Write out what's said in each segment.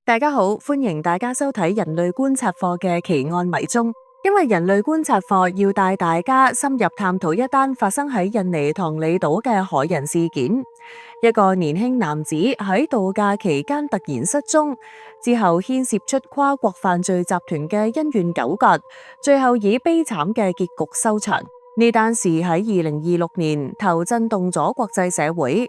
大家好，歡迎大家收睇人類觀察課嘅奇案迷蹤。因為人類觀察課要帶大家深入探討一單發生喺印尼唐里島嘅駭人事件。一個年輕男子喺度假期間突然失蹤，之後牽涉出跨國犯罪集團嘅恩怨糾葛，最後以悲慘嘅結局收場。呢單事喺2026年頭震動咗國際社會，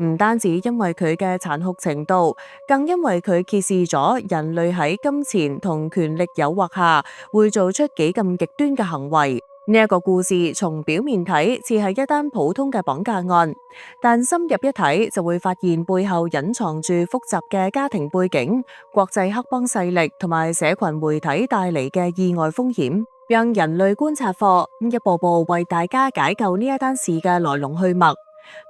唔單止因為佢嘅殘酷程度，更因為佢揭示咗人類喺金錢同權力誘惑下會做出幾咁極端嘅行為。呢一個故事從表面睇似係一單普通嘅綁架案，但深入一睇就會發現背後隱藏住複雜嘅家庭背景、國際黑幫勢力同埋社群媒體帶嚟嘅意外風險。讓人類觀察課一步步為大家解構呢一單事嘅來龍去脈，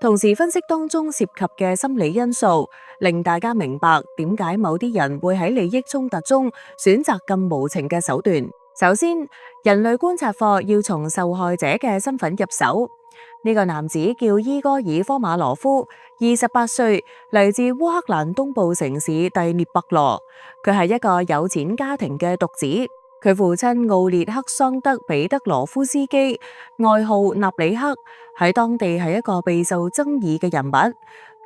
同時分析當中涉及嘅心理因素，令大家明白點解某啲人會喺利益衝突中選擇咁無情嘅手段。首先，人類觀察課要從受害者嘅身份入手。呢個男子叫伊戈爾·科馬羅夫，28歲，嚟自烏克蘭東部城市第聶伯羅。佢係一個有錢家庭嘅獨子。佢父親奧列克桑德彼得羅夫斯基，外號納里克，喺當地係一個備受爭議嘅人物。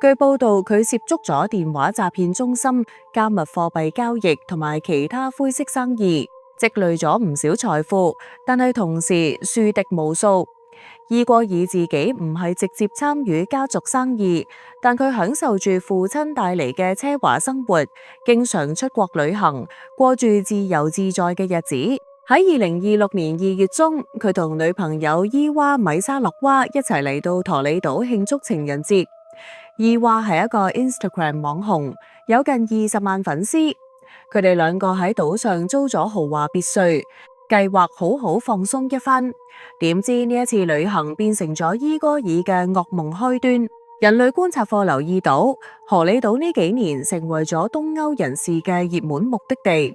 據報道，佢涉足咗電話詐騙中心、加密貨幣交易同埋其他灰色生意，積累咗唔少財富，但係同時樹敵無數。伊戈爾自己唔係直接參與家族生意，但佢享受住父親帶嚟嘅奢華生活，經常出國旅行，過住自由自在嘅日子。喺2026年2月中，佢同女朋友伊娃米沙洛娃一齊嚟到陀里島慶祝情人節。伊娃係一個 Instagram 網紅，有近20萬粉絲。佢哋兩個喺島上租咗豪華別墅，計劃好好放鬆一番。點知呢一次旅行變成咗伊戈爾嘅噩夢開端。人類觀察課留意到，荷里島呢幾年成為咗東歐人士嘅熱門目的地，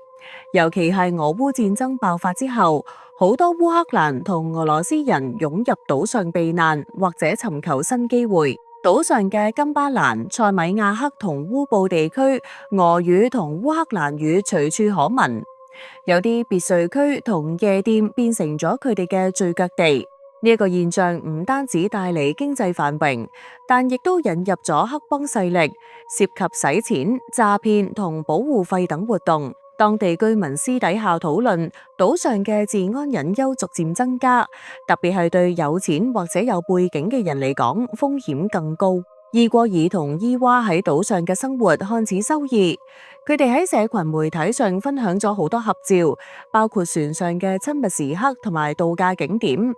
尤其係俄烏戰爭爆發之後，好多烏克蘭同俄羅斯人湧入島上避難或者尋求新機會。島上嘅金巴蘭、塞米亞克同烏布地區，俄語同烏克蘭語隨處可聞。有啲別墅區同夜店變成咗佢哋嘅聚腳地。呢一個現象唔單止帶嚟經濟繁榮，但亦都引入咗黑幫勢力，涉及洗錢、詐騙同保護費等活動。當地居民私底下討論，島上嘅治安隱憂逐漸增加，特別係對有錢或者有背景嘅人嚟講，風險更高。伊戈爾同伊娃喺島上嘅生活看似優異，佢哋喺社群媒體上分享咗好多合照，包括船上嘅親密時刻同埋度假景點。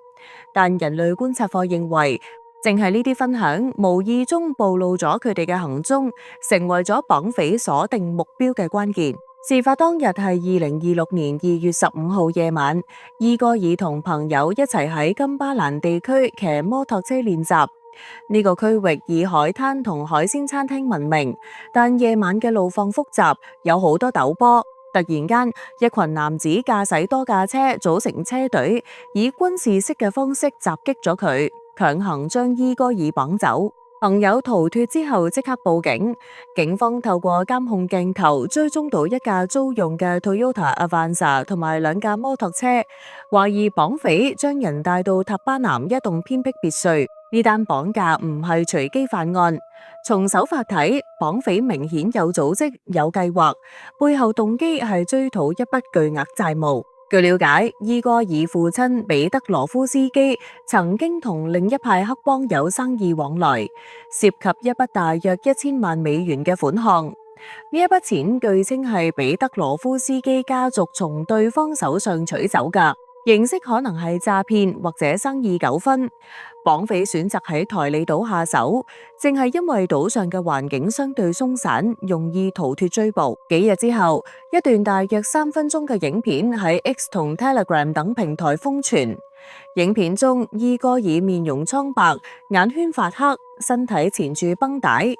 但人類觀察課認為，淨係呢啲分享，無意中暴露咗佢哋嘅行蹤，成為咗綁匪鎖定目標嘅關鍵。事發當日係2026年2月15號夜晚，伊戈爾同朋友一齊喺金巴蘭地區騎摩托車練習。呢個區域以海灘同海鮮餐廳聞名，但夜晚嘅路況複雜，有好多陡坡。突然間，一群男子駕駛多架車組成車隊，以軍事式嘅方式襲擊咗佢，強行將伊戈爾綁走。朋友逃脫之後即刻報警，警方透過監控鏡頭追蹤到一架租用嘅 Toyota Avanza 同埋兩架摩托車，懷疑綁匪將人帶到塔巴南一棟偏僻別墅。呢單綁架唔係隨機犯案，從手法睇，綁匪明顯有組織、有計劃，背後動機係追討一筆巨額債務。據了解，伊戈爾父親彼得羅夫斯基曾經同另一派黑幫有生意往來，涉及一筆大約1000萬美元嘅款項。呢一筆錢據稱係彼得羅夫斯基家族從對方手上取走㗎。形式可能係詐騙或者生意糾紛，綁匪選擇喺台里島下手，正係因為島上嘅環境相對鬆散，容易逃脫追捕。幾日之後，一段大約3分鐘嘅影片喺 X 同 Telegram 等平台瘋傳。影片中，伊戈爾面容蒼白，眼圈發黑，身體纏住繃帶。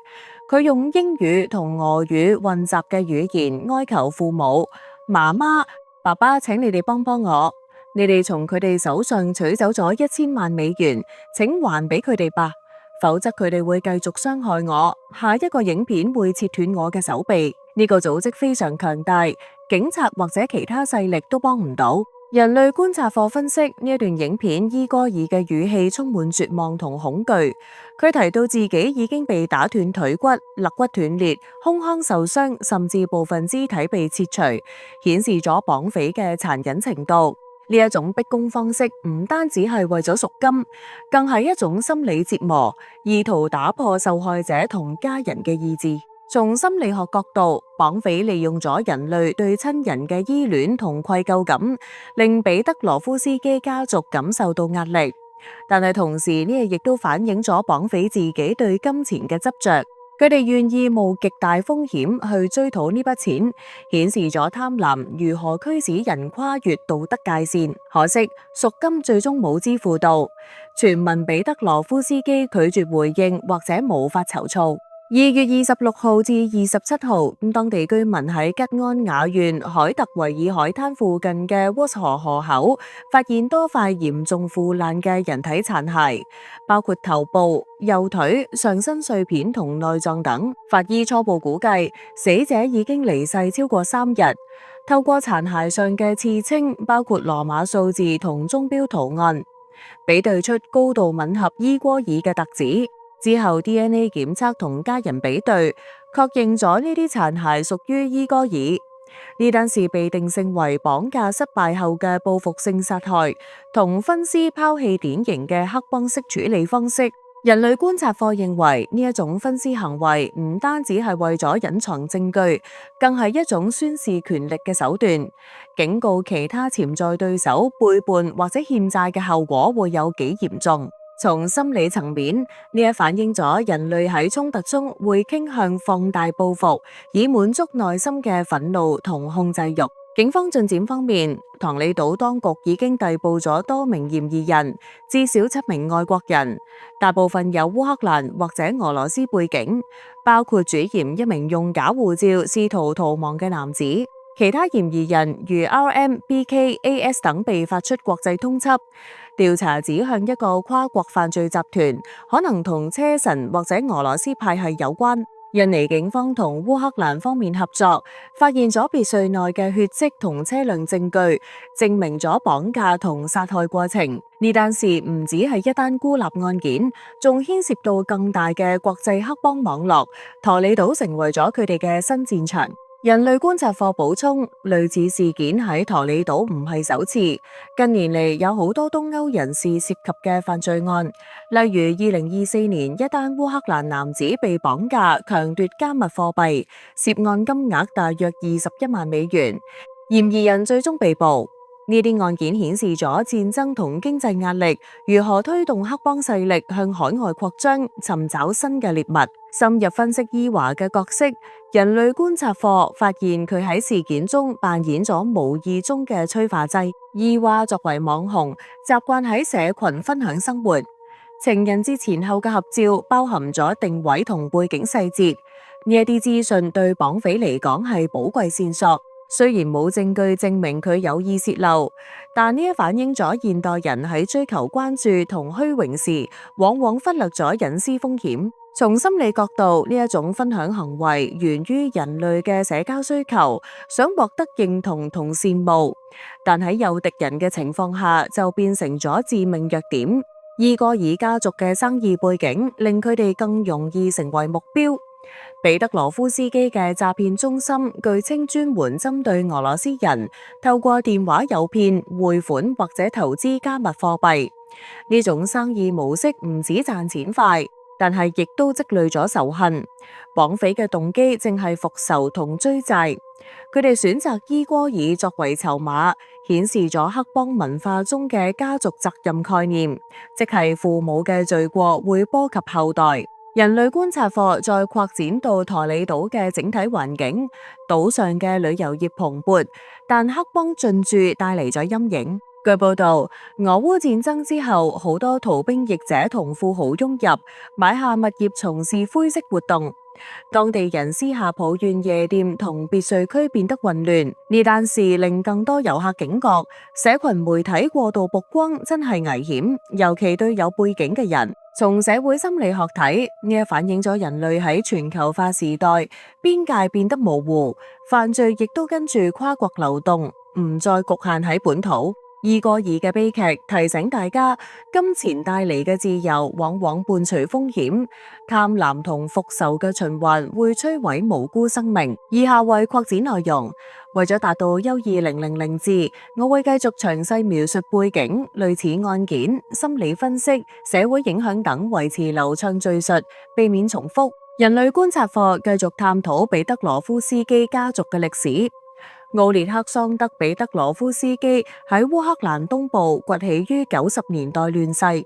佢用英語同俄語混雜嘅語言哀求父母：媽媽、爸爸，請你哋幫幫我。你哋從佢哋手上取走咗1000萬美元，請還俾佢哋吧，否則佢哋會繼續傷害我。下一個影片會切斷我嘅手臂。呢個組織非常強大，警察或者其他勢力都幫唔到。人類觀察課分析呢一段影片，伊戈爾嘅語氣充滿絕望同恐懼。佢提到自己已經被打斷腿骨、肋骨斷裂、胸腔受傷，甚至部分肢體被切除，顯示咗綁匪嘅殘忍程度。呢一種逼供方式唔單止係為咗贖金，更係一種心理折磨，意圖打破受害者同家人嘅意志。從心理學角度，綁匪利用咗人類對親人嘅依戀同愧疚感，令彼得羅夫斯基家族感受到壓力。但係同時呢，亦都反映咗綁匪自己對金錢嘅執着。佢哋願意冒極大風險去追討呢筆錢，顯示咗貪婪如何驅使人跨越道德界線。可惜贖金最終冇支付到，傳聞彼得羅夫斯基拒絕回應或者無法籌措。2月26號至27號，當地居民喺吉安雅縣海特維爾海灘附近嘅沃河河口發現多塊嚴重腐爛嘅人體殘骸，包括頭部、右腿、上身碎片同內臟等。法醫初步估計，死者已經離世超過3日。透過殘骸上嘅刺青，包括羅馬數字同鐘錶圖案，比對出高度吻合伊戈爾嘅特質。之後 DNA 檢測同家人比對，確認咗呢啲殘骸屬於伊戈爾。呢單事被定性為綁架失敗後嘅報復性殺害，同分屍拋棄典型嘅黑幫式處理方式。人類觀察課認為呢一種分屍行為唔單止係為咗隱藏證據，更係一種宣示權力嘅手段，警告其他潛在對手背叛或者欠債嘅後果會有幾嚴重。從心理層面，呢一反映咗人類喺衝突中會傾向放大報復，以滿足內心嘅憤怒同控制欲。警方進展方面，唐里島當局已經逮捕咗多名嫌疑人，至少7名外國人，大部分有烏克蘭或者俄羅斯背景，包括主嫌一名用假護照試圖逃亡嘅男子。其他嫌疑人如 RM、BK、AS 等被發出國際通緝，調查指向一個跨國犯罪集團，可能同車臣或者俄羅斯派系有關。印尼警方同烏克蘭方面合作，發現咗別墅內嘅血跡同車輛證據，證明咗綁架同殺害過程。呢單事唔止係一單孤立案件，仲牽涉到更大嘅國際黑幫網絡，陀里島成為咗佢哋嘅新戰場。人類觀察課補充，類似事件喺陀里島唔係首次，近年嚟有好多東歐人士涉及嘅犯罪案，例如2024年一單烏克蘭男子被綁架強奪加密貨幣，涉案金額大約21萬美元，嫌疑人最終被捕。呢啲案件顯示咗戰爭同經濟壓力如何推動黑幫勢力向海外擴張，尋找新嘅獵物。深入分析伊華嘅角色，人類觀察課發現佢喺事件中扮演咗無意中嘅催化劑。伊華作為網紅，習慣喺社群分享生活。情人節前後嘅合照包含咗定位同背景細節，呢一啲資訊對綁匪嚟講係寶貴線索。雖然冇證據證明佢有意洩漏，但呢一反映咗現代人喺追求關注同虛榮時，往往忽略咗隱私風險。從心理角度，呢一種分享行為源於人類嘅社交需求，想獲得認同同羨慕，但喺有敵人嘅情況下，就變成咗致命弱點。伊戈爾家族嘅生意背景令佢哋更容易成為目標。彼得羅夫斯基嘅詐騙中心據稱專門針對俄羅斯人，透過電話誘騙、匯款或者投資加密貨幣。呢種生意模式唔止賺錢快，但係亦都積累咗仇恨。綁匪嘅動機正係復仇同追債，佢哋選擇伊戈爾作為籌碼，顯示咗黑幫文化中嘅家族責任概念，即係父母嘅罪過會波及後代。人類觀察課再擴展到陀里島嘅整體環境，島上嘅旅遊業蓬勃，但黑幫進駐帶嚟咗陰影。據報道，俄烏戰爭之後，好多逃兵役者同富豪湧入，買下物業從事灰色活動。當地人私下抱怨夜店同別墅區變得混亂，呢單事令更多遊客警覺，社群媒體過度曝光真係危險，尤其對有背景嘅人。從社會心理學睇，呢反映咗人類喺全球化時代，邊界變得模糊，犯罪亦都跟住跨國流動，唔再局限喺本土。伊戈爾嘅悲劇提醒大家，金錢帶嚟嘅自由往往伴隨風險，貪婪同復仇嘅循環會摧毀無辜生命。以下為擴展內容，為咗達到優異000字，我會繼續詳細描述背景、類似案件、心理分析、社會影響等，維持流暢敘述，避免重複。人類觀察課繼續探討彼得羅夫斯基家族嘅歷史。奧列克桑德彼得羅夫斯基喺烏克蘭東部崛起於90年代亂世，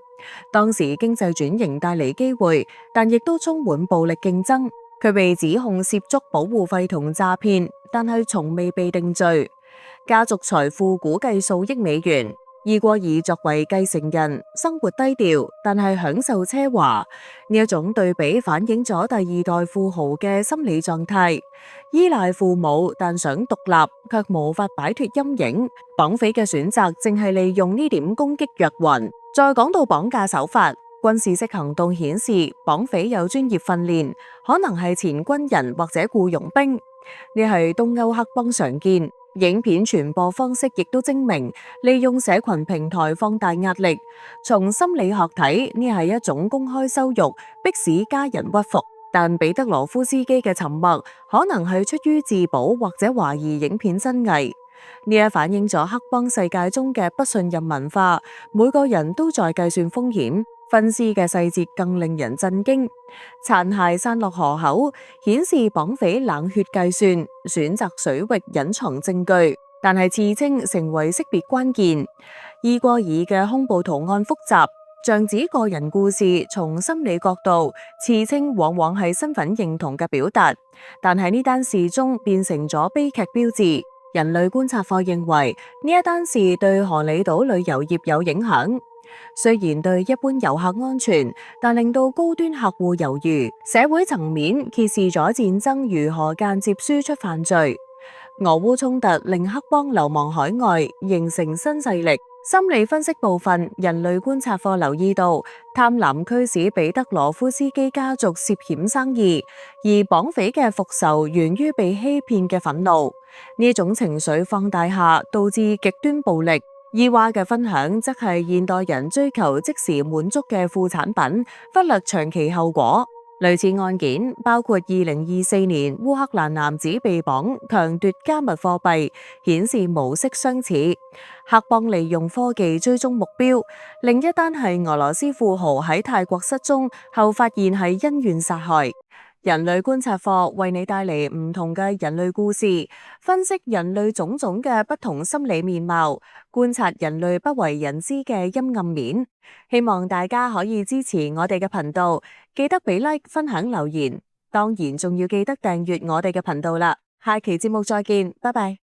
當時經濟轉型帶嚟機會，但亦都充滿暴力競爭。佢被指控涉足保護費同詐騙，但係從未被定罪。家族財富估計數億美元。伊戈爾作為繼承人，生活低調，但係享受奢華。呢一種對比反映咗第二代富豪嘅心理狀態，依賴父母，但想獨立，卻無法擺脫陰影。綁匪嘅選擇正係利用呢點攻擊若雲。再講到綁架手法，軍事式行動顯示綁匪有專業訓練，可能係前軍人或者僱傭兵。呢係東歐黑幫常見。影片傳播方式亦都精明，利用社群平台放大壓力。從心理學睇，呢係一種公開羞辱，迫使家人屈服。但彼得羅夫斯基嘅沉默，可能係出於自保或者懷疑影片真偽。呢一反映咗黑幫世界中嘅不信任文化，每個人都在計算風險。分屍嘅細節更令人震驚，殘骸散落河口，顯示綁匪冷血計算，選擇水域隱藏證據。但係刺青成為識別關鍵。伊戈爾嘅恐怖圖案複雜，像指個人故事。從心理角度，刺青往往係身份認同嘅表達，但係呢單事中變成咗悲劇標誌。人類觀察課認為呢一單事對荷里島旅遊業有影響。雖然對一般遊客安全，但令到高端客戶猶豫。社會層面揭示咗戰爭如何間接輸出犯罪。俄烏衝突令黑幫流亡海外，形成新勢力。心理分析部分，人類觀察課留意到貪婪驅使彼得羅夫斯基家族涉險生意，而綁匪嘅復仇源於被欺騙嘅憤怒。呢種情緒放大下，導致極端暴力。伊娃嘅分享則係現代人追求即時滿足嘅副產品，忽略長期後果。類似案件包括2024年烏克蘭男子被綁強奪加密貨幣，顯示模式相似。黑幫利用科技追蹤目標。另一單係俄羅斯富豪喺泰國失蹤後發現係恩怨殺害。人類觀察課為你帶嚟唔同嘅人類故事，分析人類種種嘅不同心理面貌，觀察人類不為人知嘅陰暗面。希望大家可以支持我哋嘅頻道，記得俾 like、分享、留言，當然仲要記得訂閱我哋嘅頻道啦。下期節目再見，拜拜。